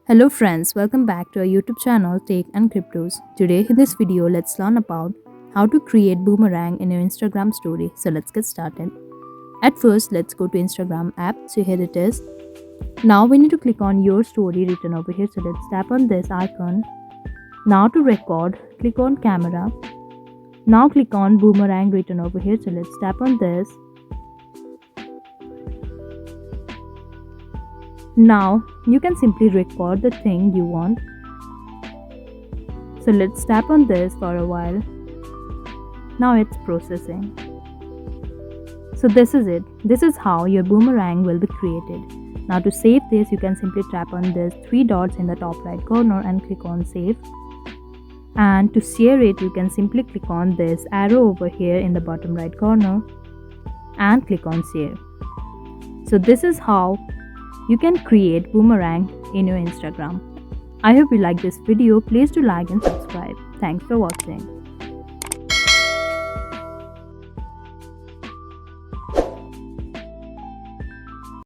Hello friends, welcome back to our YouTube channel Tech and Cryptos. Today in this video, let's learn about how to create Boomerang in your Instagram story. So let's get started. At first, let's go to Instagram app. So here it is. Now we need to click on your story written over here. So let's tap on this icon. Now to record, click on camera. Now click on Boomerang written over here. So let's tap on this. Now you can simply record the thing you want. So let's tap on this for a while. Now it's processing. So this is it. This is how your boomerang will be created. Now to save this, you can simply tap on this three dots in the top right corner and click on save. And to share it, you can simply click on this arrow over here in the bottom right corner and click on share. So this is how you can create Boomerang in your Instagram. I hope you like this video. Please do like and subscribe. Thanks for watching.